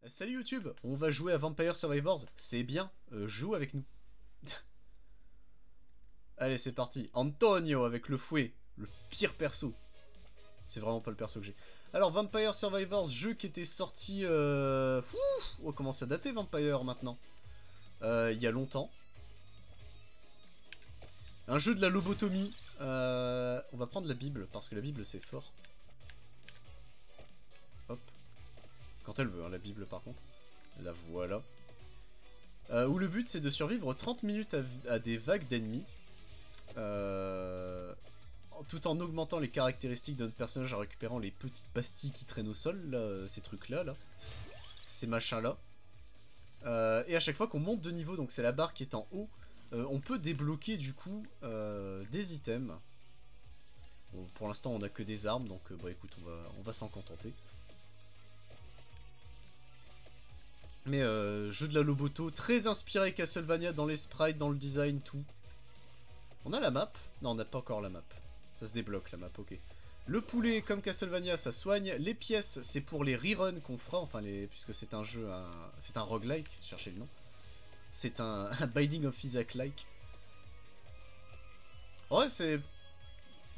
Salut YouTube, on va jouer à Vampire Survivors, c'est bien, joue avec nous. Allez c'est parti, Antonio avec le fouet, le pire perso. C'est vraiment pas le perso que j'ai. Alors Vampire Survivors, jeu qui était sorti... on commence à dater Vampire maintenant. Il y a longtemps. Un jeu de la lobotomie. On va prendre la Bible, parce que la Bible c'est fort. Hop. Quand elle veut, hein, la Bible par contre. La voilà. Où le but c'est de survivre 30 minutes à des vagues d'ennemis. Tout en augmentant les caractéristiques de notre personnage en récupérant les petites pastilles qui traînent au sol, là, ces trucs-là, là. Ces machins-là. Et à chaque fois qu'on monte de niveau, donc c'est la barre qui est en haut, on peut débloquer du coup des items. Bon, pour l'instant on a que des armes, donc bah écoute, on va s'en contenter. Mais jeu de la Loboto, très inspiré Castlevania dans les sprites, dans le design, tout. On a la map? Non, on n'a pas encore la map. Ça se débloque la map, ok. Le poulet, comme Castlevania, ça soigne. Les pièces, c'est pour les reruns qu'on fera, enfin, puisque c'est un jeu, c'est un roguelike, cherchez le nom. C'est un Binding of Isaac-like. Ouais, c'est...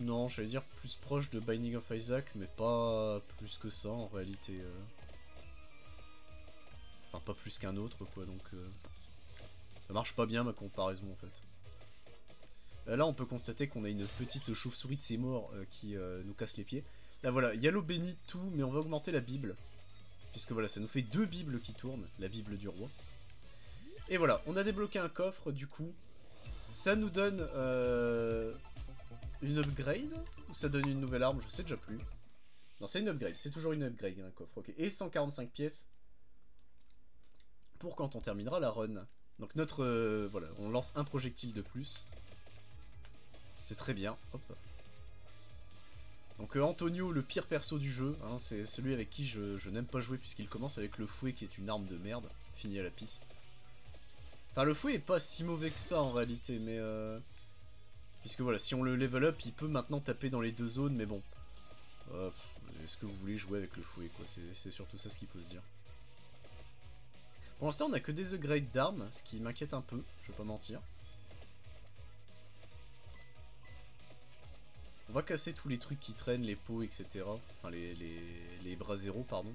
Non, j'allais dire plus proche de Binding of Isaac, mais pas plus que ça, en réalité. Enfin, pas plus qu'un autre, quoi, donc... Ça marche pas bien, ma comparaison, en fait. Là, on peut constater qu'on a une petite chauve-souris de ses morts qui nous casse les pieds. Là, voilà, il y a l'eau bénite, tout, mais on va augmenter la Bible. Puisque voilà, ça nous fait 2 Bibles qui tournent, la Bible du roi. Et voilà, on a débloqué un coffre, du coup. Ça nous donne une upgrade, ou ça donne une nouvelle arme, je sais déjà plus. Non, c'est une upgrade, c'est toujours une upgrade, un coffre, ok. Et 145 pièces pour quand on terminera la run. Donc notre... voilà, on lance un projectile de plus. C'est très bien, hop. Donc Antonio, le pire perso du jeu, hein, c'est celui avec qui je n'aime pas jouer puisqu'il commence avec le fouet qui est une arme de merde, fini à la pisse. Enfin le fouet est pas si mauvais que ça en réalité, mais puisque voilà, si on le level up, il peut maintenant taper dans les deux zones, mais bon. Est-ce que vous voulez jouer avec le fouet, quoi? C'est surtout ça ce qu'il faut se dire. Pour l'instant on a que des upgrades d'armes, ce qui m'inquiète un peu, je vais pas mentir. On va casser tous les trucs qui traînent, les pots, etc. Enfin, les bras zéro, pardon.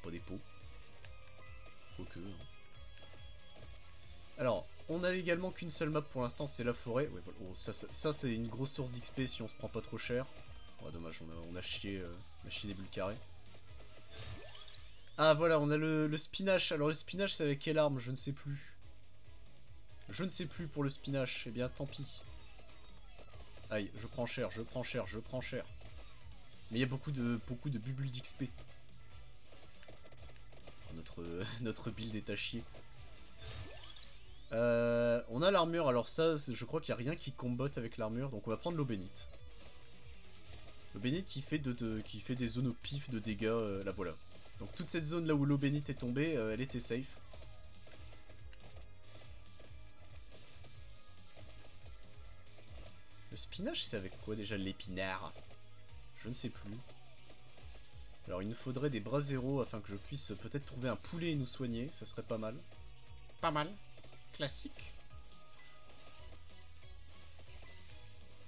Pas des pots. Quoique. Hein. Alors, on a également qu'une seule map pour l'instant, c'est la forêt. Ouais, voilà. Oh, ça c'est une grosse source d'XP si on se prend pas trop cher. Oh, dommage, on a chié des bulles carrées. Ah, voilà, on a le spinach. Alors, le spinach, c'est avec quelle arme? Je ne sais plus. Je ne sais plus pour le spinach. Eh bien, tant pis. Aïe, je prends cher, je prends cher, je prends cher. Mais il y a beaucoup de bulles d'XP. Notre build est à chier. On a l'armure, alors ça, je crois qu'il n'y a rien qui combatte avec l'armure, donc on va prendre l'eau bénite. L'eau bénite qui fait des zones au pif de dégâts, là voilà. Donc toute cette zone là où l'eau bénite est tombée, elle était safe. Le spinach, c'est avec quoi déjà l'épinard? Je ne sais plus. Alors il nous faudrait des bras zéro afin que je puisse peut-être trouver un poulet et nous soigner, ça serait pas mal. Pas mal. Classique.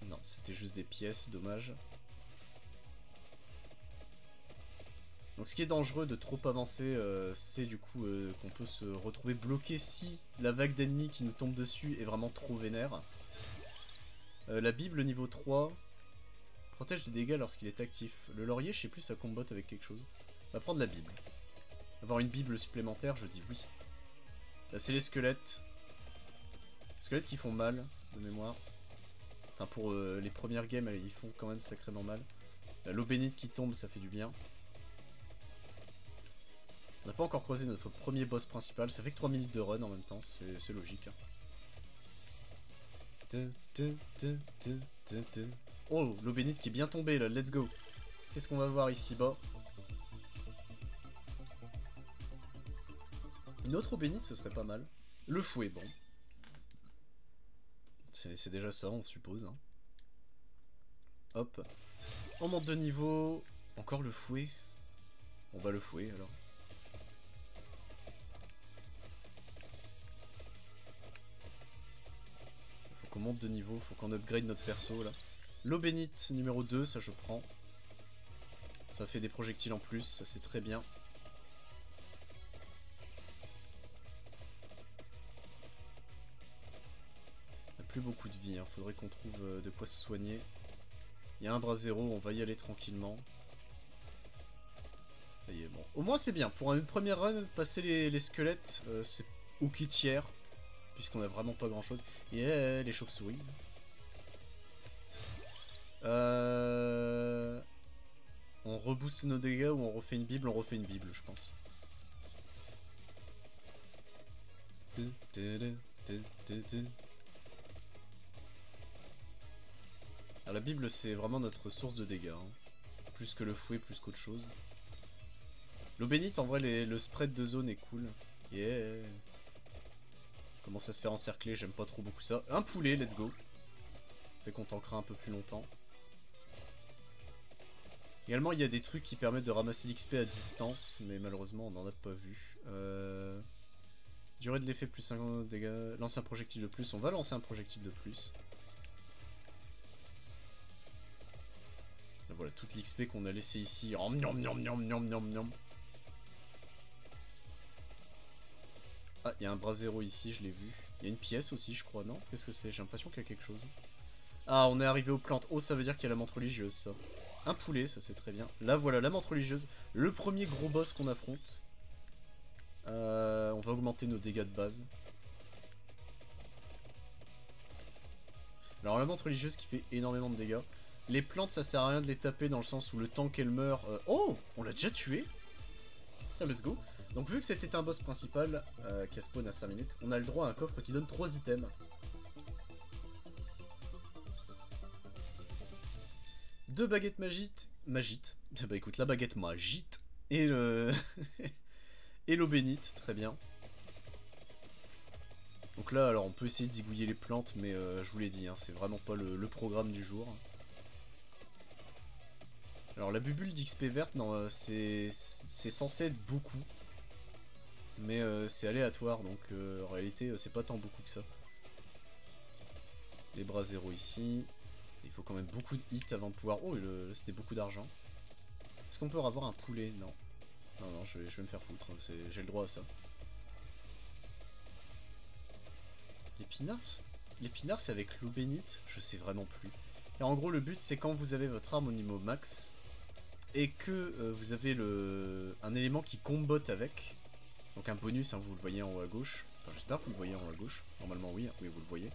Non, c'était juste des pièces, dommage. Donc ce qui est dangereux de trop avancer, c'est du coup qu'on peut se retrouver bloqué si la vague d'ennemis qui nous tombe dessus est vraiment trop vénère. La Bible niveau 3 protège des dégâts lorsqu'il est actif. Le laurier, je sais plus, ça combatte avec quelque chose. On va prendre la Bible. Avoir une Bible supplémentaire, je dis oui. Là, c'est les squelettes. Squelettes qui font mal, de mémoire. Enfin, pour les premières games, ils font quand même sacrément mal. L'eau bénite qui tombe, ça fait du bien. On n'a pas encore croisé notre premier boss principal. Ça fait que 3 minutes de run en même temps, c'est logique. Hein. Oh, l'eau bénite qui est bien tombée là, let's go. Qu'est-ce qu'on va voir ici bas? Une autre eau bénite, ce serait pas mal. Le fouet, bon. C'est déjà ça, on suppose. Hein. Hop. On monte de niveau. Encore le fouet. On va le fouet alors. monte de niveau, faut qu'on upgrade notre perso là. L'eau bénite numéro 2, ça je prends. Ça fait des projectiles en plus, ça c'est très bien. On n'a plus beaucoup de vie, hein. Faudrait qu'on trouve de quoi se soigner. Il y a un bras zéro, on va y aller tranquillement. Ça y est, bon. Au moins c'est bien, pour une première run, passer les squelettes, c'est ok tiers. Puisqu'on a vraiment pas grand chose. Yeah, les chauves-souris. On rebooste nos dégâts ou on refait une bible? On refait une bible, je pense. Alors la bible c'est vraiment notre source de dégâts. Hein. Plus que le fouet, plus qu'autre chose. L'eau bénite, en vrai, le spread de zone est cool. Yeah. Commence à se faire encercler, j'aime pas trop beaucoup ça. Un poulet, let's go. Fait qu'on tankera un peu plus longtemps. Également, il y a des trucs qui permettent de ramasser l'XP à distance, mais malheureusement, on n'en a pas vu. Durée de l'effet plus 50 dégâts. Lancer un projectile de plus, on va lancer un projectile de plus. Là, voilà, toute l'XP qu'on a laissé ici. Oh, miam, miam, miam, miam, miam, miam. Ah, il y a un bras zéro ici, je l'ai vu. Il y a une pièce aussi, je crois, non? Qu'est-ce que c'est? J'ai l'impression qu'il y a quelque chose. Ah, on est arrivé aux plantes. Oh, ça veut dire qu'il y a la menthe religieuse, ça. Un poulet, ça c'est très bien. Là, voilà, la menthe religieuse. Le premier gros boss qu'on affronte. On va augmenter nos dégâts de base. Alors, la menthe religieuse qui fait énormément de dégâts. Les plantes, ça sert à rien de les taper dans le sens où le temps qu'elles meurent... Oh, on l'a déjà tué. Ah, let's go. Donc vu que c'était un boss principal qui a spawn à 5 minutes, on a le droit à un coffre qui donne 3 items. Deux baguettes magites. Bah écoute, la baguette magite. Et le... et l'eau bénite, très bien. Donc là, alors on peut essayer de zigouiller les plantes, mais je vous l'ai dit, hein, c'est vraiment pas le programme du jour. Alors la bubule d'XP verte, non, c'est censé être beaucoup. Mais c'est aléatoire, donc en réalité c'est pas tant beaucoup que ça. Les bras zéro ici. Il faut quand même beaucoup de hits avant de pouvoir... Oh, c'était beaucoup d'argent. Est-ce qu'on peut avoir un poulet? Non. Non, non, je vais me faire foutre, j'ai le droit à ça. L'épinard c'est avec l'eau bénite? Je sais vraiment plus. Et en gros le but c'est quand vous avez votre arme au niveau max et que vous avez un élément qui combotte avec. Donc un bonus, hein, vous le voyez en haut à gauche. Enfin j'espère que vous le voyez en haut à gauche. Normalement oui, oui vous le voyez.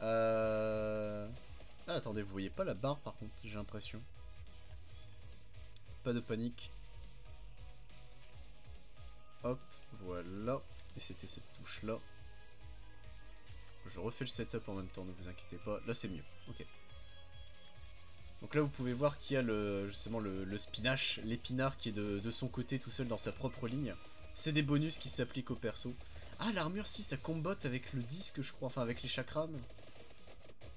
Ah attendez, vous voyez pas la barre par contre, j'ai l'impression. Pas de panique. Hop, voilà. Et c'était cette touche là. Je refais le setup en même temps, ne vous inquiétez pas. Là c'est mieux, ok. Donc là vous pouvez voir qu'il y a justement le spinach, l'épinard qui est de son côté tout seul dans sa propre ligne. C'est des bonus qui s'appliquent au perso. Ah l'armure si ça combotte avec le disque je crois, enfin avec les chakrams.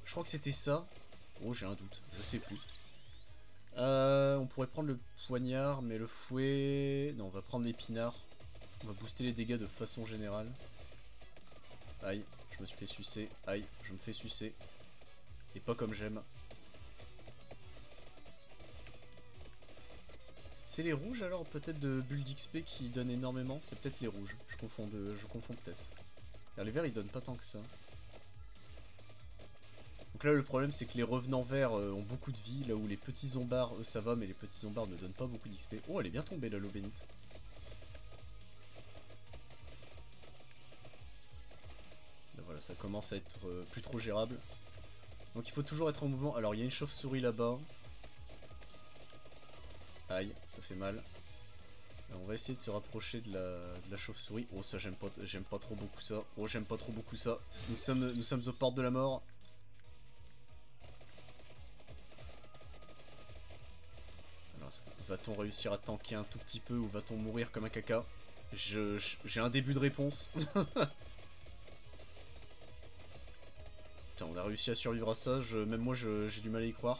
Je crois que c'était ça. Oh j'ai un doute, je sais plus. On pourrait prendre le poignard mais le fouet... Non on va prendre l'épinard. On va booster les dégâts de façon générale. Aïe, je me suis fait sucer. Aïe, je me fais sucer. Et pas comme j'aime. C'est les rouges alors peut-être de bulles d'XP qui donnent énormément? C'est peut-être les rouges, je confonds peut-être. Les verts ils donnent pas tant que ça. Donc là le problème c'est que les revenants verts ont beaucoup de vie, là où les petits zombards eux ça va mais les petits zombards ne donnent pas beaucoup d'XP. Oh elle est bien tombée la l'eau bénite. Là, voilà ça commence à être plus trop gérable. Donc il faut toujours être en mouvement. Alors il y a une chauve-souris là-bas. Aïe, ça fait mal. On va essayer de se rapprocher de la chauve-souris. Oh ça j'aime pas trop beaucoup ça. Oh j'aime pas trop beaucoup ça. Nous sommes aux portes de la mort. Alors va-t-on réussir à tanker un tout petit peu ou va-t-on mourir comme un caca? J'ai un début de réponse. Putain on a réussi à survivre à ça, même moi j'ai du mal à y croire.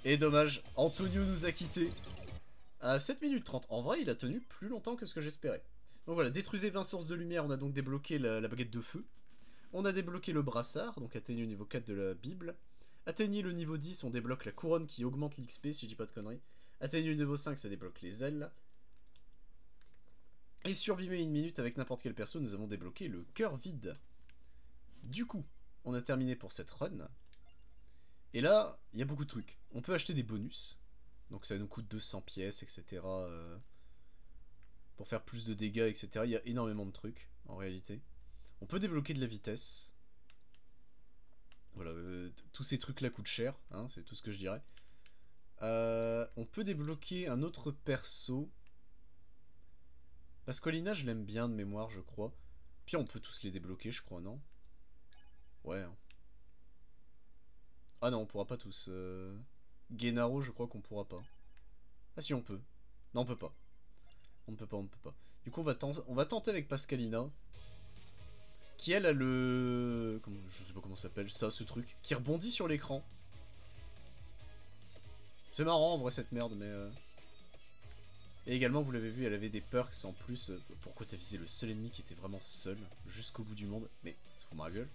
Et dommage, Antonio nous a quittés. À 7 minutes 30. En vrai, il a tenu plus longtemps que ce que j'espérais. Donc voilà, détruisez 20 sources de lumière. On a donc débloqué la baguette de feu. On a débloqué le brassard, donc atteignez le niveau 4 de la Bible. Atteignez le niveau 10, on débloque la couronne qui augmente l'XP, si je dis pas de conneries. Atteignez le niveau 5, ça débloque les ailes. Et survivez une minute avec n'importe quel perso, nous avons débloqué le cœur vide. Du coup, on a terminé pour cette run. Et là, il y a beaucoup de trucs. On peut acheter des bonus. Donc ça nous coûte 200 pièces, etc. Pour faire plus de dégâts, etc. Il y a énormément de trucs, en réalité. On peut débloquer de la vitesse. Voilà, tous ces trucs-là coûtent cher, hein, c'est tout ce que je dirais. On peut débloquer un autre perso. Pasqualina, je l'aime bien de mémoire, je crois. Puis on peut tous les débloquer, je crois, non? Ouais. Hein. Ah non, on pourra pas tous. Gennaro, je crois qu'on pourra pas. Ah si, on peut. Non, on peut pas. On ne peut pas, on ne peut pas. Du coup, on va tenter avec Pasqualina. Qui, elle, a le... Je sais pas comment ça s'appelle, ça, ce truc. Qui rebondit sur l'écran. C'est marrant, en vrai, cette merde, mais... Et également, vous l'avez vu, elle avait des perks en plus. Pourquoi t'as visé le seul ennemi qui était vraiment seul, jusqu'au bout du monde? Mais, ça fout ma gueule.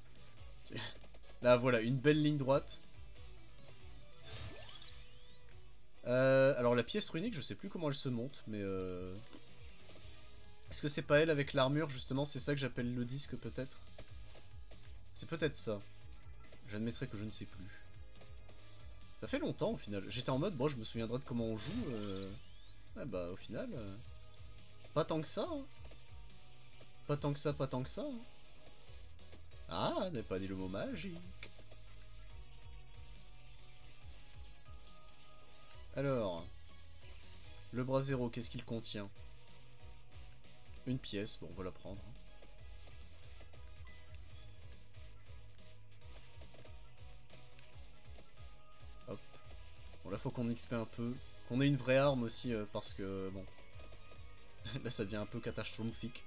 Là, voilà, une belle ligne droite. Alors, la pièce runique, je sais plus comment elle se monte, mais... Est-ce que c'est pas elle avec l'armure, justement? C'est ça que j'appelle le disque, peut-être? C'est peut-être ça. J'admettrai que je ne sais plus. Ça fait longtemps, au final. J'étais en mode, bon, je me souviendrai de comment on joue. Ouais, bah, au final... Pas tant que ça, hein. Pas tant que ça, pas tant que ça. Hein. Ah, n'est pas dit le mot magique. Alors... Le brasero, qu'est-ce qu'il contient? Une pièce, bon, on va la prendre. Hop. Bon, là, faut qu'on XP un peu. Qu'on ait une vraie arme aussi, parce que, bon... Là, ça devient un peu catastrophique.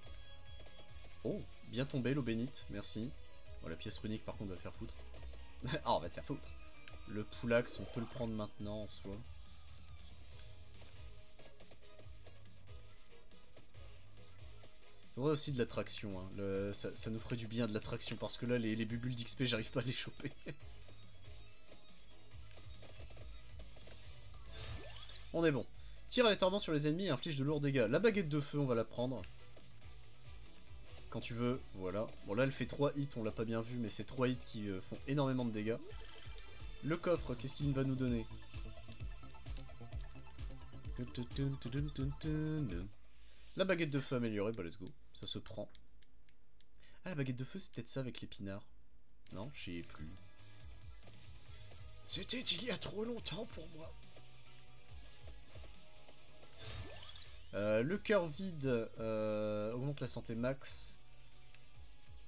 Oh, bien tombé, l'eau bénite, merci. Bon, la pièce runique, par contre, va faire foutre. Ah, on va te faire foutre. Le poulax, on peut le prendre maintenant, en soi. Il faudrait aussi de l'attraction, hein. Ça nous ferait du bien de l'attraction, parce que là, les bulles d'XP, j'arrive pas à les choper. On est bon. Tire aléatoirement sur les ennemis et inflige de lourds dégâts. La baguette de feu, on va la prendre. Quand tu veux, voilà. Bon, là, elle fait 3 hits, on l'a pas bien vu, mais c'est 3 hits qui font énormément de dégâts. Le coffre, qu'est-ce qu'il va nous donner? La baguette de feu améliorée, bah let's go. Ça se prend. Ah, la baguette de feu, c'est peut-être ça avec l'épinard. Non, j'y ai plus. C'était il y a trop longtemps pour moi. Le cœur vide augmente la santé max.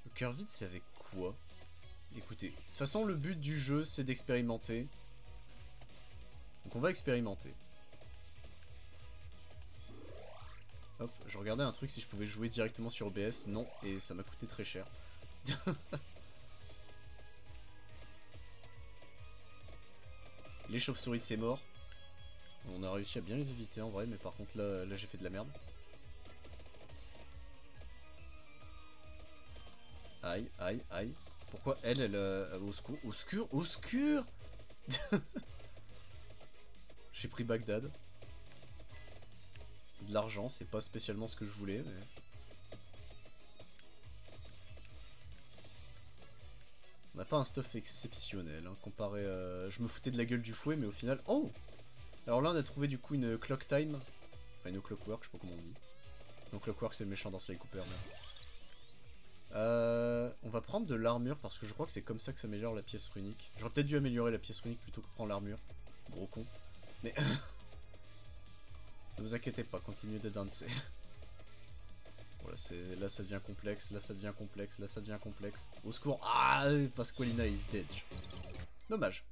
Le cœur vide, c'est avec quoi? Écoutez, de toute façon, le but du jeu, c'est d'expérimenter. Donc on va expérimenter. Hop, je regardais un truc si je pouvais jouer directement sur OBS. Non, et ça m'a coûté très cher. Les chauves-souris de ces morts. On a réussi à bien les éviter en vrai, mais par contre là j'ai fait de la merde. Aïe, aïe, aïe. Pourquoi elle au secours, au secours, au secours. J'ai pris Bagdad. De l'argent, c'est pas spécialement ce que je voulais, mais... On n'a pas un stuff exceptionnel, hein, comparé à... Je me foutais de la gueule du fouet, mais au final... Oh! Alors là, on a trouvé du coup une clock time. Enfin, une clockwork, je sais pas comment on dit. Donc clockwork, c'est le méchant dans Sly Cooper, on va prendre de l'armure, parce que je crois que c'est comme ça que ça améliore la pièce runique. J'aurais peut-être dû améliorer la pièce runique plutôt que prendre l'armure. Gros con. Mais... Ne vous inquiétez pas, continuez de danser. Voilà, là ça devient complexe, là ça devient complexe, là ça devient complexe. Au secours. Ah, Pasqualina is dead. Dommage.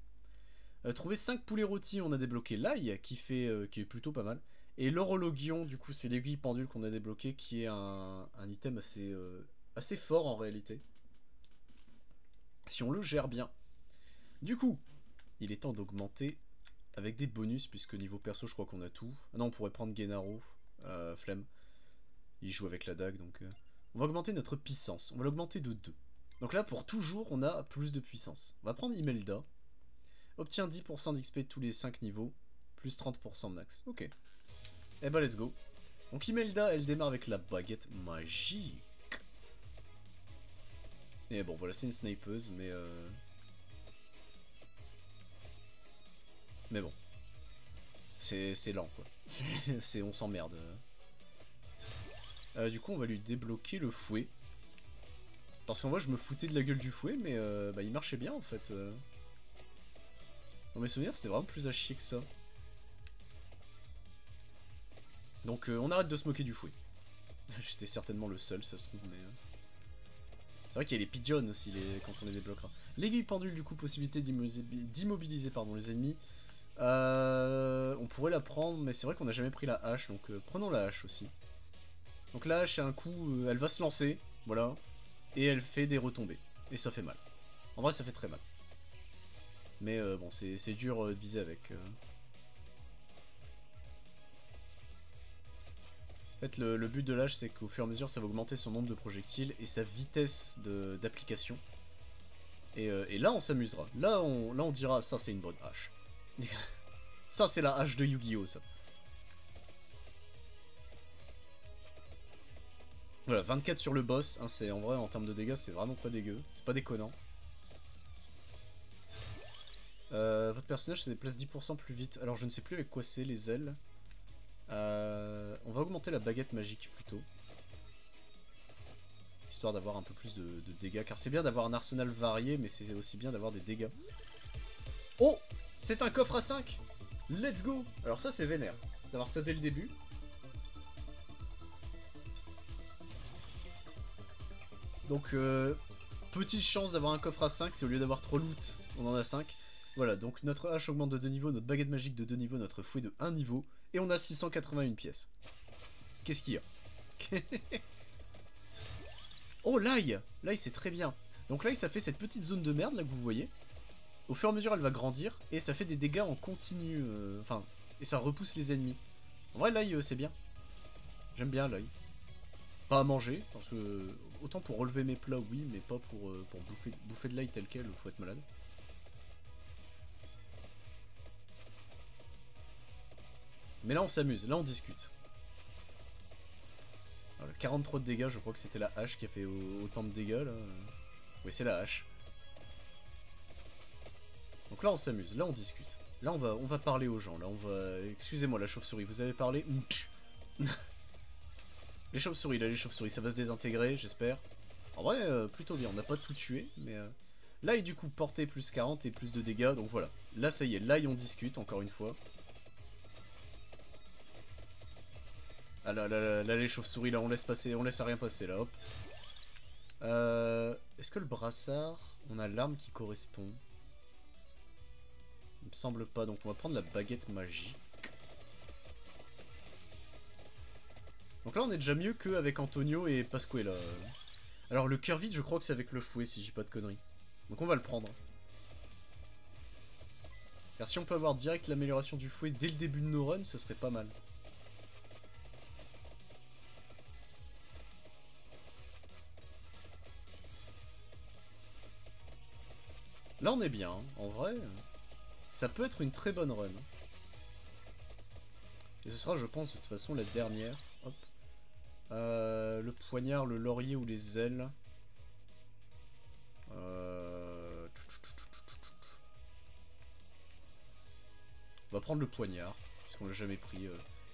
Trouver 5 poulets rôtis, on a débloqué l'ail, qui est plutôt pas mal. Et l'horologion, du coup, c'est l'aiguille pendule qu'on a débloqué, qui est un item assez fort en réalité. Si on le gère bien. Du coup, il est temps d'augmenter avec des bonus, puisque niveau perso, je crois qu'on a tout. Ah non, on pourrait prendre Gennaro, flemme. Il joue avec la dague, donc... On va augmenter notre puissance. On va l'augmenter de 2. Donc là, pour toujours, on a plus de puissance. On va prendre Imelda. Obtient 10% d'XP tous les 5 niveaux. Plus 30% max. Ok. Eh bah, let's go. Donc Imelda, elle démarre avec la baguette magique. Et bon, voilà, c'est une snipeuse, mais... Mais bon. C'est lent, quoi. On s'emmerde. Du coup, on va lui débloquer le fouet. Parce qu'en vrai, je me foutais de la gueule du fouet, mais bah, il marchait bien, en fait. Dans mes souvenirs, c'était vraiment plus à chier que ça. Donc, on arrête de se moquer du fouet. J'étais certainement le seul, ça se trouve, mais... C'est vrai qu'il y a les pigeons aussi, quand on les débloquera. L'aiguille pendule, du coup, possibilité d'immobiliser les ennemis. On pourrait la prendre, mais c'est vrai qu'on n'a jamais pris la hache, donc prenons la hache aussi. Donc la hache, un coup, elle va se lancer, voilà, et elle fait des retombées. Et ça fait mal. En vrai, ça fait très mal. Mais bon, c'est dur de viser avec. En fait, le but de l'âge, c'est qu'au fur et à mesure, ça va augmenter son nombre de projectiles et sa vitesse d'application. Et là, on s'amusera. Là, on dira, ça, c'est une bonne hache. Ça, c'est la hache de Yu-Gi-Oh, ça. Voilà, 24 sur le boss. Hein, en vrai, en termes de dégâts, c'est vraiment pas dégueu. C'est pas déconnant. Votre personnage se déplace 10% plus vite. Alors, je ne sais plus avec quoi c'est, les ailes. On va augmenter la baguette magique plutôt. Histoire d'avoir un peu plus de dégâts. Car c'est bien d'avoir un arsenal varié, mais c'est aussi bien d'avoir des dégâts. Oh! C'est un coffre à 5! Let's go! Alors ça, c'est vénère. D'avoir ça dès le début. Donc, petite chance d'avoir un coffre à 5, si au lieu d'avoir 3 loot, on en a 5. Voilà, donc notre hache augmente de 2 niveaux, notre baguette magique de 2 niveaux, notre fouet de 1 niveau. Et on a 681 pièces. Qu'est-ce qu'il y a? Oh, l'ail! L'ail, c'est très bien. Donc l'ail, ça fait cette petite zone de merde, là, que vous voyez. Au fur et à mesure, elle va grandir, et ça fait des dégâts en continu. Enfin, et ça repousse les ennemis. En vrai, l'ail, c'est bien. J'aime bien l'ail. Pas à manger, parce que... Autant pour relever mes plats, oui, mais pas pour bouffer de l'ail tel quel, faut être malade. Mais là, on s'amuse, là, on discute. Voilà, 43 de dégâts, je crois que c'était la hache qui a fait autant de dégâts, là. Oui, c'est la hache. Donc là, on s'amuse, là, on discute. Là, on va parler aux gens, là, on va... Excusez-moi, la chauve-souris, vous avez parlé... Les chauves-souris, là, les chauves-souris, ça va se désintégrer, j'espère. En vrai, plutôt bien, on n'a pas tout tué, mais... Là, et du coup, portée plus 40 et plus de dégâts, donc voilà. Là, ça y est, là, on discute, encore une fois. Ah là, là, les chauves-souris, là, on laisse passer, on laisse rien passer, là, hop. Est-ce que le brassard, on a l'arme qui correspond? Il me semble pas, donc on va prendre la baguette magique. Donc là, on est déjà mieux qu'avec Antonio et Pasquella. Alors, le cœur vide, je crois que c'est avec le fouet, si j'ai pas de conneries. Donc on va le prendre. Car si on peut avoir direct l'amélioration du fouet dès le début de nos runs, ce serait pas mal. Là, on est bien, hein. En vrai. Ça peut être une très bonne run. Et ce sera, je pense, de toute façon, la dernière. Hop. Le poignard, le laurier ou les ailes. On va prendre le poignard, parce qu'on l'a jamais pris.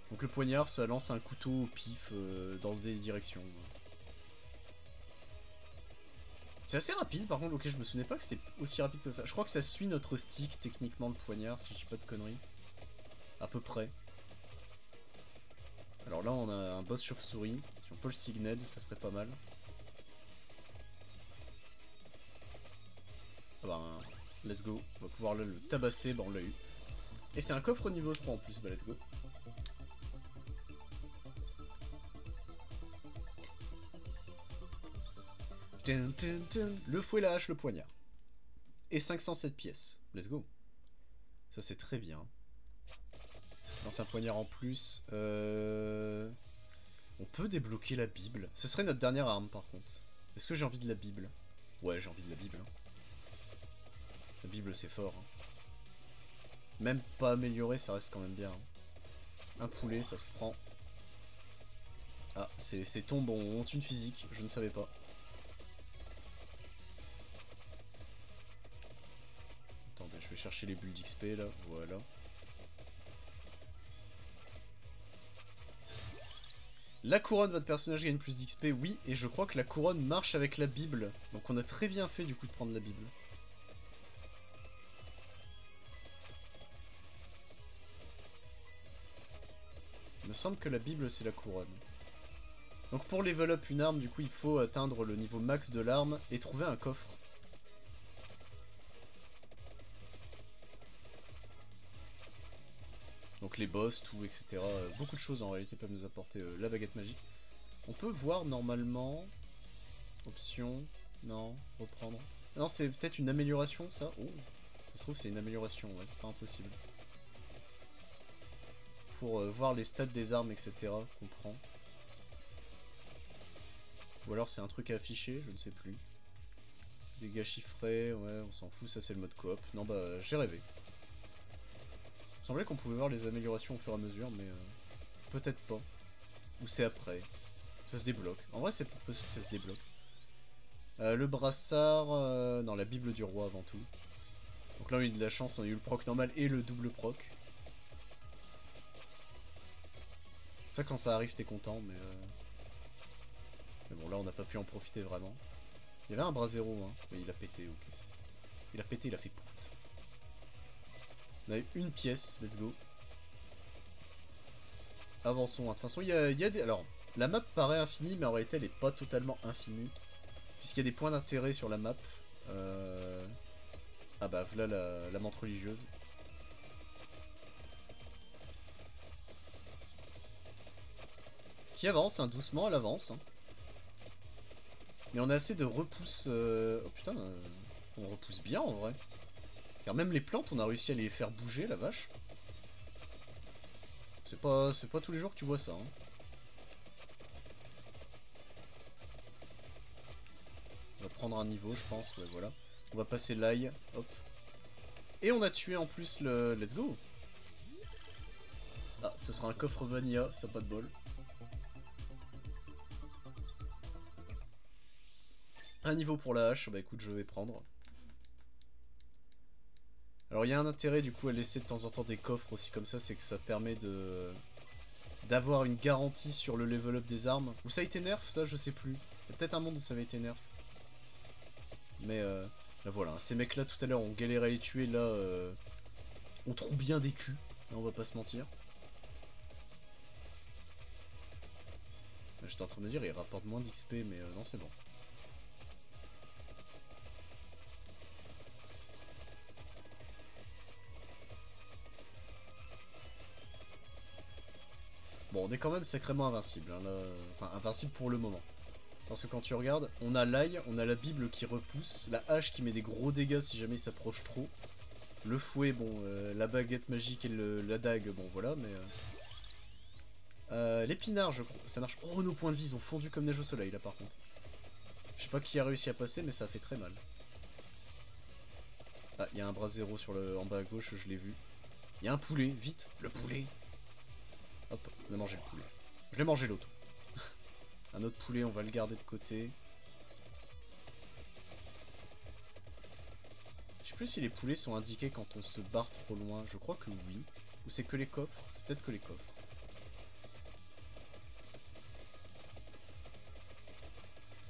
Donc le poignard, ça lance un couteau au pif dans des directions. C'est assez rapide, par contre. Ok, je me souvenais pas que c'était aussi rapide que ça. Je crois que ça suit notre stick, techniquement, le poignard, si je dis pas de conneries. À peu près. Alors là, on a un boss chauve-souris. Si on peut le Signed, ça serait pas mal. Ah bah, let's go. On va pouvoir le tabasser, bah on l'a eu. Et c'est un coffre niveau 3 en plus, bah let's go. Le fouet, la hache, le poignard. Et 507 pièces. Let's go. Ça c'est très bien. Lance un poignard en plus. On peut débloquer la Bible. Ce serait notre dernière arme par contre. Est-ce que j'ai envie de la Bible? Ouais, j'ai envie de la Bible. Hein. La Bible, c'est fort. Hein. Même pas amélioré, ça reste quand même bien. Hein. Un poulet, ça se prend. Ah, c'est tombe, on honte une physique, je ne savais pas. Attendez, je vais chercher les bulles d'XP là, voilà. La couronne, votre personnage gagne plus d'XP, oui, et je crois que la couronne marche avec la Bible. Donc on a très bien fait du coup de prendre la Bible. Il me semble que la Bible c'est la couronne. Donc pour level up une arme, du coup il faut atteindre le niveau max de l'arme et trouver un coffre. Donc les boss, tout, etc. Beaucoup de choses en réalité peuvent nous apporter la baguette magique. On peut voir normalement... Option... Non, reprendre... Non, c'est peut-être une amélioration ça. Oh, ça se trouve c'est une amélioration, ouais, c'est pas impossible. Pour voir les stats des armes, etc. qu'on prend. Ou alors c'est un truc à afficher, je ne sais plus. Dégâts chiffrés, ouais, on s'en fout, ça c'est le mode coop. Non bah, j'ai rêvé. Il semblait qu'on pouvait voir les améliorations au fur et à mesure, mais peut-être pas. Ou c'est après. Ça se débloque. En vrai, c'est peut-être possible que ça se débloque. Le brassard... non, la Bible du roi avant tout. Donc là, on a eu de la chance, on a eu le proc normal et le double proc. Ça, quand ça arrive, t'es content, mais... Mais bon, là, on n'a pas pu en profiter vraiment. Il y avait un bras zéro, hein. Mais il a pété, ok. Il a pété, il a fait pout. On a eu une pièce, let's go. Avançons. De toute façon, il y a des... Alors, la map paraît infinie, mais en réalité, elle n'est pas totalement infinie. Puisqu'il y a des points d'intérêt sur la map. Ah bah, voilà la menthe religieuse. Qui avance, hein, doucement, elle avance. Hein. Mais on a assez de repousse... Oh putain, on repousse bien en vrai. Car même les plantes, on a réussi à les faire bouger, la vache. C'est pas tous les jours que tu vois ça. Hein. On va prendre un niveau, je pense. Ouais, voilà. On va passer l'ail. Hop. Et on a tué en plus le... Let's go. Ah, ce sera un coffre vanilla, ça pas de bol. Un niveau pour la hache, bah écoute, je vais prendre. Alors il y a un intérêt du coup à laisser de temps en temps des coffres aussi comme ça, c'est que ça permet de d'avoir une garantie sur le level up des armes. Ou ça a été nerf, ça je sais plus. Il y a peut-être un monde où ça avait été nerf. Mais là voilà, ces mecs là tout à l'heure on galérait à les tuer, là on trouve bien des culs, là, on va pas se mentir. J'étais en train de me dire il rapporte moins d'XP mais non c'est bon. Bon, on est quand même sacrément invincible, hein, là... Enfin, invincible pour le moment. Parce que quand tu regardes, on a l'ail, on a la Bible qui repousse, la hache qui met des gros dégâts si jamais il s'approche trop. Le fouet, bon, la baguette magique et la dague, bon voilà, mais... l'épinard, je crois, ça marche... Oh, nos points de vie, ils ont fondu comme neige au soleil, là, par contre. Je sais pas qui a réussi à passer, mais ça a fait très mal. Ah, il y a un bras zéro sur en bas à gauche, je l'ai vu. Il y a un poulet, vite, le poulet. Hop, on a mangé le poulet. Je l'ai mangé l'autre. Un autre poulet, on va le garder de côté. Je sais plus si les poulets sont indiqués quand on se barre trop loin. Je crois que oui. Ou c'est que les coffres? C'est peut-être que les coffres.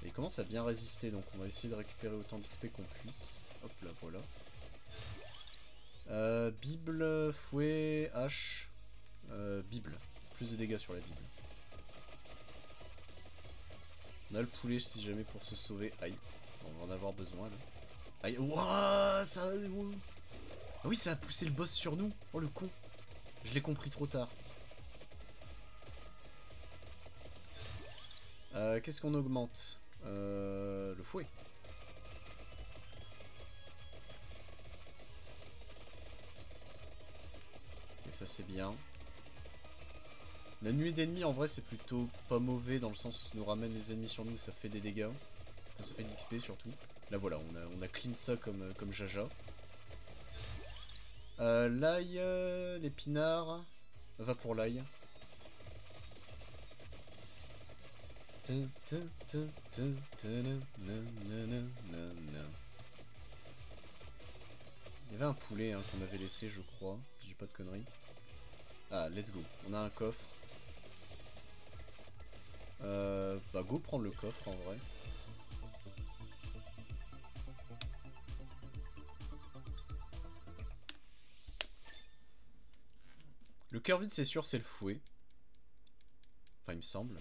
Et il commence à bien résister, donc on va essayer de récupérer autant d'XP qu'on puisse. Hop là, voilà. Bible, fouet, hache. Bible. Plus de dégâts sur la Bible. On a le poulet si jamais pour se sauver. Aïe. On va en avoir besoin là. Aïe. Wouah, ça... Ah oui, ça a poussé le boss sur nous. Oh le con. Je l'ai compris trop tard. Qu'est-ce qu'on augmente? Le fouet. Ok, ça c'est bien. La nuée d'ennemis en vrai c'est plutôt pas mauvais dans le sens où ça nous ramène les ennemis sur nous, ça fait des dégâts. Enfin, ça fait de l'XP surtout. Là voilà, on a clean ça comme Jaja. L'ail, l'épinard. Va pour l'ail. Il y avait un poulet hein, qu'on avait laissé, je crois, si j'ai pas de conneries. Ah, let's go. On a un coffre. Bah go prendre le coffre en vrai. Le cœur vide c'est sûr c'est le fouet. Enfin il me semble.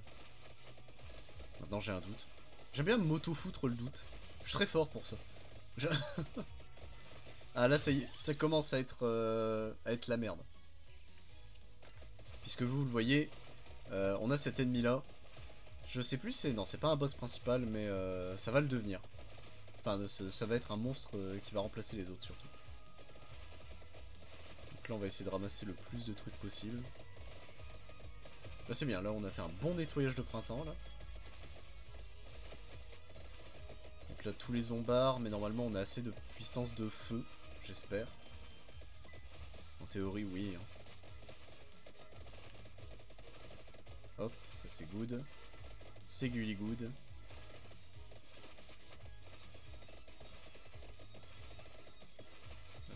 Maintenant j'ai un doute. J'aime bien m'auto-foutre le doute. Je suis très fort pour ça. Ah là ça y est, ça commence à être la merde. Puisque vous le voyez, on a cet ennemi là. Je sais plus, non c'est pas un boss principal mais ça va le devenir. Enfin ça va être un monstre qui va remplacer les autres surtout. Donc là on va essayer de ramasser le plus de trucs possible. Là c'est bien, là on a fait un bon nettoyage de printemps là. Donc là tous les zombards, mais normalement on a assez de puissance de feu, j'espère. En théorie oui. Hein. Hop, ça c'est good. C'est gully good. Là,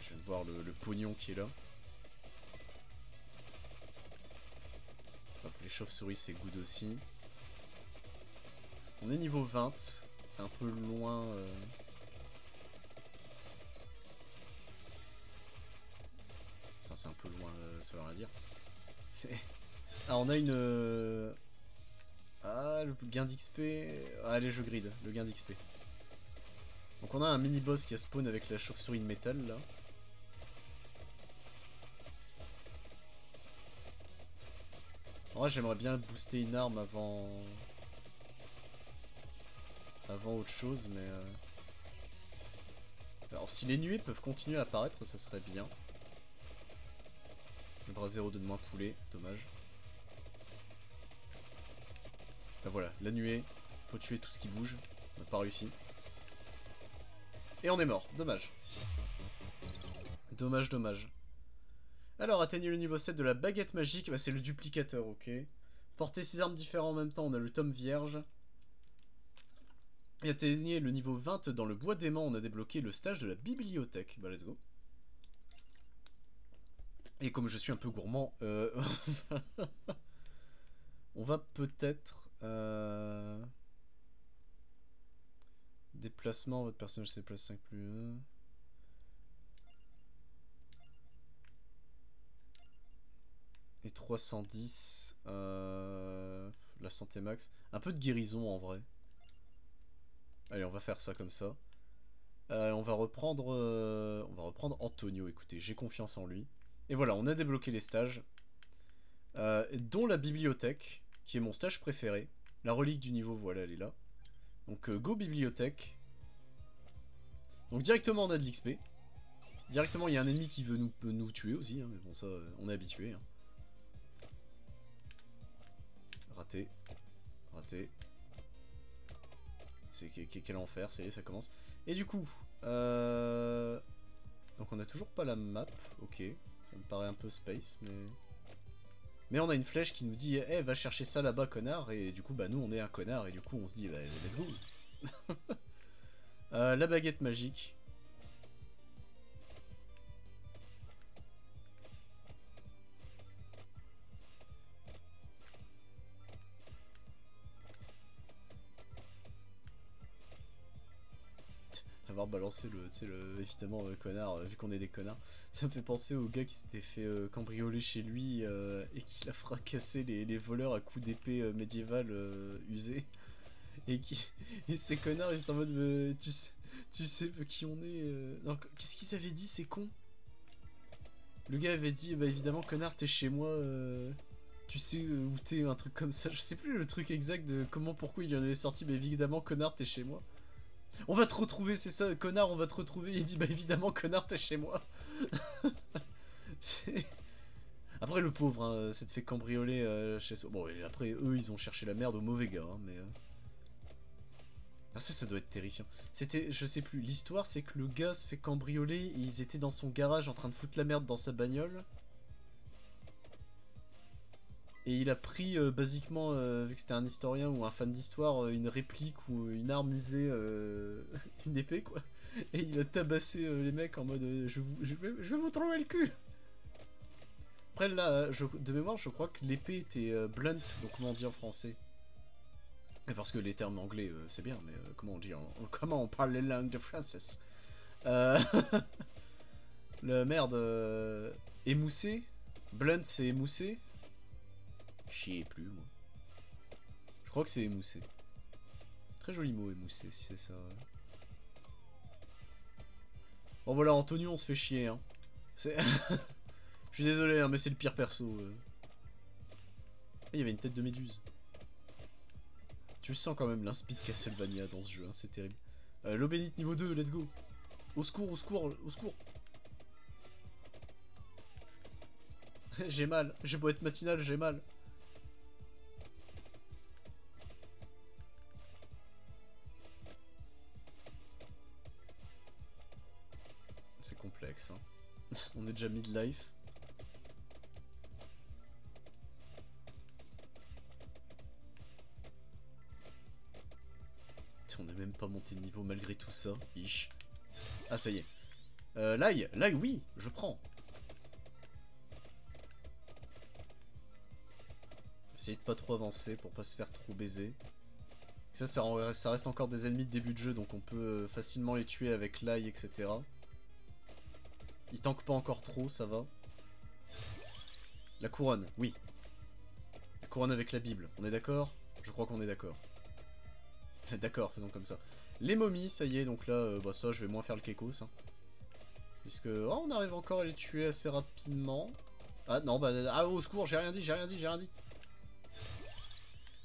je viens de voir le pognon qui est là. Hop, les chauves-souris c'est good aussi. On est niveau 20. C'est un peu loin. Enfin c'est un peu loin, ça veut rien dire. Ah on a une... Ah, le gain d'XP... Allez, je grid, le gain d'XP. Donc on a un mini-boss qui a spawn avec la chauve-souris de métal, là. En vrai, j'aimerais bien booster une arme avant... Avant autre chose, mais... Alors, si les nuées peuvent continuer à apparaître, ça serait bien. Le bras 0 de moins poulet, dommage. Là voilà, la nuée, faut tuer tout ce qui bouge, on n'a pas réussi. Et on est mort, dommage. Dommage, dommage. Alors, atteignez le niveau 7 de la baguette magique, bah c'est le duplicateur, ok. Portez 6 armes différentes en même temps, on a le tome vierge. Et atteignez le niveau 20 dans le bois d'aimant, on a débloqué le stage de la bibliothèque. Bah let's go. Et comme je suis un peu gourmand, on va peut-être... Déplacement, votre personnage se déplace 5 plus 1. Et 310. La santé max. Un peu de guérison en vrai. Allez, on va faire ça comme ça. On va reprendre Antonio, écoutez, j'ai confiance en lui. Et voilà, on a débloqué les stages. Dont la bibliothèque, qui est mon stage préféré. La relique du niveau, voilà, elle est là. Donc go bibliothèque. Donc directement on a de l'XP. Directement il y a un ennemi qui veut nous tuer aussi, hein, mais bon ça on est habitué. Hein. Raté. Raté. C'est quel enfer, ça y est, ça commence. Et du coup, donc on a toujours pas la map, ok. Ça me paraît un peu space, mais on a une flèche qui nous dit « Eh, va chercher ça là-bas, connard !» Et du coup, bah nous, on est un connard, et du coup, on se dit bah, « Let's go !» La baguette magique. Avoir balancé évidemment, connard, vu qu'on est des connards. Ça me fait penser au gars qui s'était fait cambrioler chez lui et qui a fracassé les voleurs à coups d'épée médiévale usée. Et ces connards, ils étaient en mode tu sais qui on est. Non, qu'est-ce qu'ils avaient dit, ces cons? Le gars avait dit, bah évidemment, connard, t'es chez moi, tu sais où t'es, un truc comme ça. Je sais plus le truc exact de comment, pourquoi il y en avait sorti, mais évidemment, connard, t'es chez moi. On va te retrouver, c'est ça, connard, on va te retrouver. Il dit, bah évidemment, connard, t'es chez moi. Après, le pauvre, hein, s'est fait cambrioler chez soi. Bon, et après, eux, ils ont cherché la merde au mauvais gars, hein, mais... Ah ça doit être terrifiant. C'était, je sais plus, l'histoire c'est que le gars se fait cambrioler et ils étaient dans son garage en train de foutre la merde dans sa bagnole. Et il a pris, basiquement, vu que c'était un historien ou un fan d'histoire, une réplique ou une arme usée, une épée quoi. Et il a tabassé les mecs en mode je vais vous trouver le cul. Après là, de mémoire, je crois que l'épée était blunt, donc comment on dit en français? Et parce que les termes anglais, c'est bien, mais comment on dit comment on parle les langues de français? Euh... Le merde, émoussé? Blunt c'est émoussé? Chier plus, moi. Je crois que c'est émoussé. Très joli mot, émoussé, si c'est ça. Ouais. Bon voilà, Antonio, on se fait chier, hein. C'est... Je suis désolé, hein, mais c'est le pire perso. Ah, il y avait une tête de méduse. Tu sens quand même l'inspi de Castlevania dans ce jeu, hein, c'est terrible. L'eau bénite niveau 2, let's go. Au secours, au secours, au secours. J'ai mal, j'ai beau être matinal, j'ai mal. C'est complexe, hein. On est déjà mid-life. On n'a même pas monté de niveau malgré tout ça. Ish. Ah, ça y est. L'ail, oui, je prends. Essayez de pas trop avancer pour pas se faire trop baiser. Ça reste encore des ennemis de début de jeu, donc on peut facilement les tuer avec l'ail, etc. Ils tankent pas encore trop, ça va. La couronne, oui. La couronne avec la Bible, on est d'accord? Je crois qu'on est d'accord. D'accord, faisons comme ça. Les momies, ça y est, donc là, bah ça, je vais moins faire le kekos. Hein. Puisque, oh, on arrive encore à les tuer assez rapidement. Ah non, bah, ah, au secours, j'ai rien dit.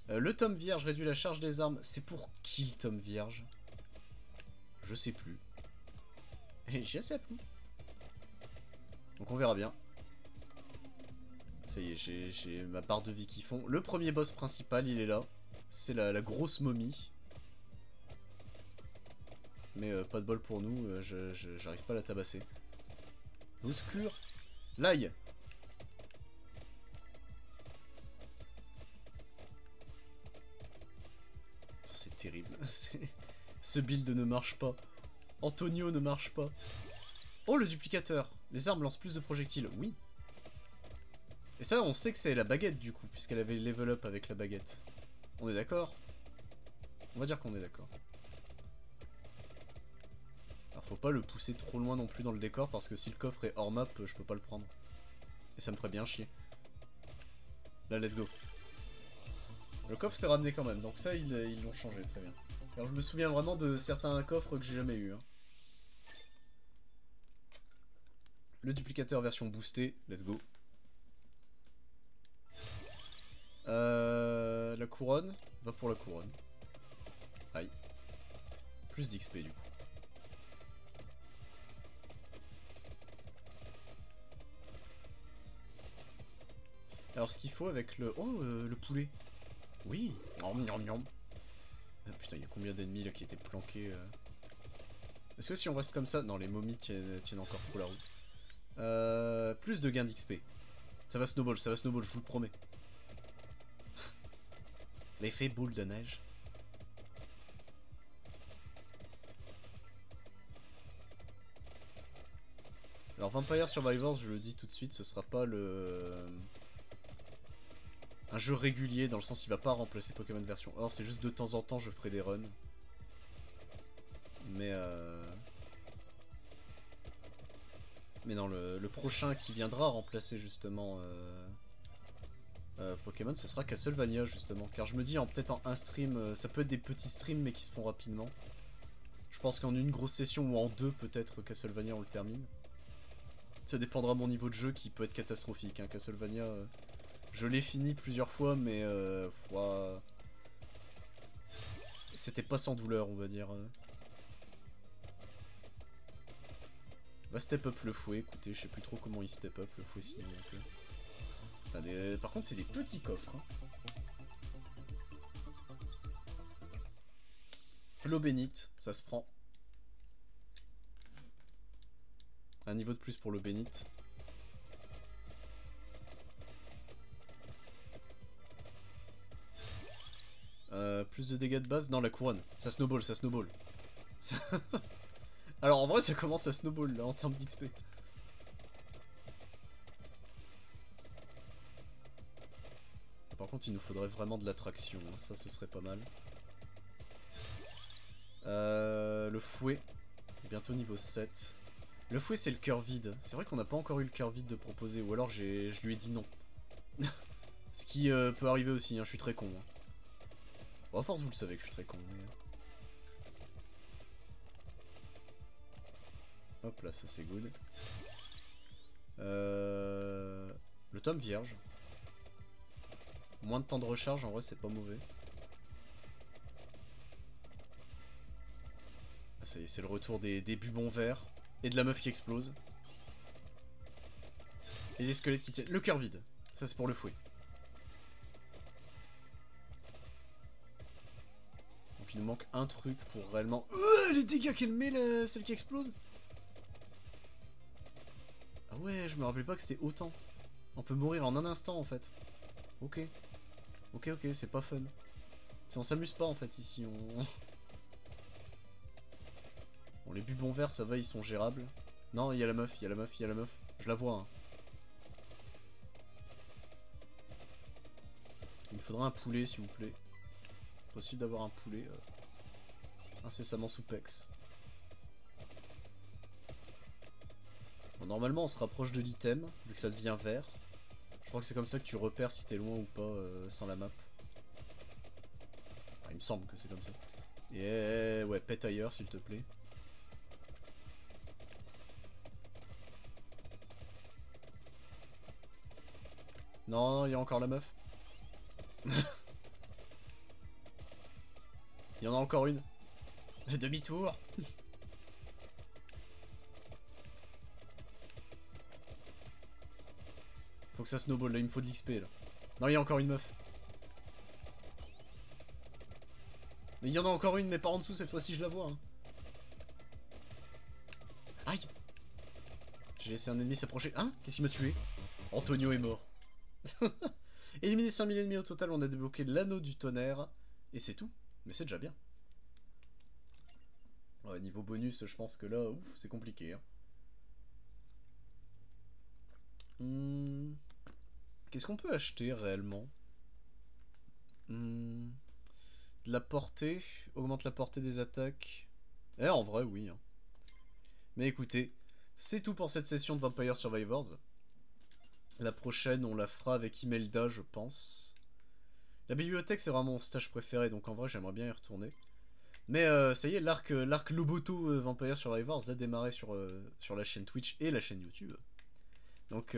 Le tome vierge réduit la charge des armes. C'est pour qui le tome vierge? Je sais plus. Et je sais plus. Donc on verra bien. Ça y est, j'ai ma barre de vie qui fond. Le premier boss principal, il est là. C'est la grosse momie. Mais pas de bol pour nous, j'arrive pas à la tabasser. Au secours. L'ail. C'est terrible. Ce build ne marche pas. Antonio ne marche pas. Oh, le duplicateur. Les armes lancent plus de projectiles. Oui. Et ça, on sait que c'est la baguette, du coup, puisqu'elle avait level up avec la baguette. On est d'accord? On va dire qu'on est d'accord. Alors, faut pas le pousser trop loin non plus dans le décor, parce que si le coffre est hors map, je peux pas le prendre. Et ça me ferait bien chier. Là, let's go. Le coffre s'est ramené quand même, donc ça, ils l'ont changé, très bien. Alors, je me souviens vraiment de certains coffres que j'ai jamais eu. Hein. Le duplicateur version boostée, let's go. La couronne, va pour la couronne. Aïe. Plus d'XP du coup. Alors ce qu'il faut avec le... Oh, le poulet. Oui. Oh, miam, miam. Ah, putain, il y a combien d'ennemis là qui étaient planqués Est-ce que si on reste comme ça... Non, les momies tiennent encore trop la route. Plus de gains d'XP. Ça va snowball, je vous le promets. L'effet boule de neige. Alors Vampire Survivors, je le dis tout de suite, ce sera pas un jeu régulier, dans le sens il va pas remplacer Pokémon version Or, c'est juste de temps en temps je ferai des runs. Mais non, le prochain qui viendra remplacer justement Pokémon, ce sera Castlevania justement. Car je me dis, peut-être en un stream, ça peut être des petits streams mais qui se font rapidement. Je pense qu'en une grosse session ou en deux, peut-être Castlevania on le termine. Ça dépendra de mon niveau de jeu qui peut être catastrophique. Hein. Castlevania, je l'ai fini plusieurs fois, mais c'était pas sans douleur, on va dire. Va step up le fouet. Écoutez, je sais plus trop comment il step up le fouet sinon. Donc, par contre, c'est des petits coffres. Hein. l'eau bénite, ça se prend. Un niveau de plus pour l'eau bénite. Plus de dégâts de base. Non, la couronne. Ça snowball, ça snowball. Ça... Alors en vrai, ça commence à snowball là en termes d'XP. Par contre, il nous faudrait vraiment de l'attraction. Hein. Ça, ce serait pas mal. Le fouet. Bientôt niveau 7. Le fouet, c'est le cœur vide. C'est vrai qu'on n'a pas encore eu le cœur vide de proposer. Ou alors, je lui ai dit non. Ce qui peut arriver aussi. Hein. Je suis très con. Hein. Bon, à force, vous le savez que je suis très con. Mais... Hop là, ça c'est good. Le tome vierge. Moins de temps de recharge, en vrai, c'est pas mauvais. C'est le retour des bubons verts. Et de la meuf qui explose. Et des squelettes qui tiennent. Le cœur vide. Ça, c'est pour le fouet. Donc, il nous manque un truc pour réellement... les dégâts qu'elle met, celle qui explose. Ah ouais, je me rappelais pas que c'était autant. On peut mourir en un instant, en fait. Ok. Ok, c'est pas fun. On s'amuse pas, en fait, ici. Bon, les bubons verts, ça va, ils sont gérables. Non, il y a la meuf. Je la vois, hein. Il me faudra un poulet, s'il vous plaît. Possible d'avoir un poulet incessamment sous pex. Bon, normalement, on se rapproche de l'item, vu que ça devient vert. Je crois que c'est comme ça que tu repères si t'es loin ou pas sans la map. Enfin, il me semble que c'est comme ça. Et ouais, pète ailleurs, s'il te plaît. Non, il y a encore la meuf. Il y en a encore une. Demi-tour. Faut que ça snowball, là il me faut de l'XP là. Non, il y a encore une meuf. Mais il y en a encore une, mais par en dessous, cette fois-ci je la vois. Hein. Aïe. J'ai laissé un ennemi s'approcher. Hein? Qu'est-ce qui m'a tué? Antonio est mort. Éliminé 5000 ennemis au total, on a débloqué l'anneau du tonnerre. Et c'est tout. Mais c'est déjà bien. Ouais, niveau bonus, je pense que là, ouf, c'est compliqué. Hein. Qu'est-ce qu'on peut acheter réellement? De la portée. Augmente la portée des attaques. Eh, en vrai, oui. Hein. Mais écoutez, c'est tout pour cette session de Vampire Survivors. La prochaine, on la fera avec Imelda, je pense. La bibliothèque, c'est vraiment mon stage préféré, donc en vrai, j'aimerais bien y retourner. Mais ça y est, l'arc Loboto Vampire Survivors a démarré sur la chaîne Twitch et la chaîne YouTube. Donc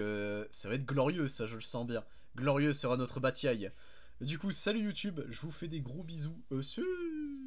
ça va être glorieux, ça, je le sens bien. Glorieux sera notre bataille. Du coup, salut YouTube, je vous fais des gros bisous. Salut!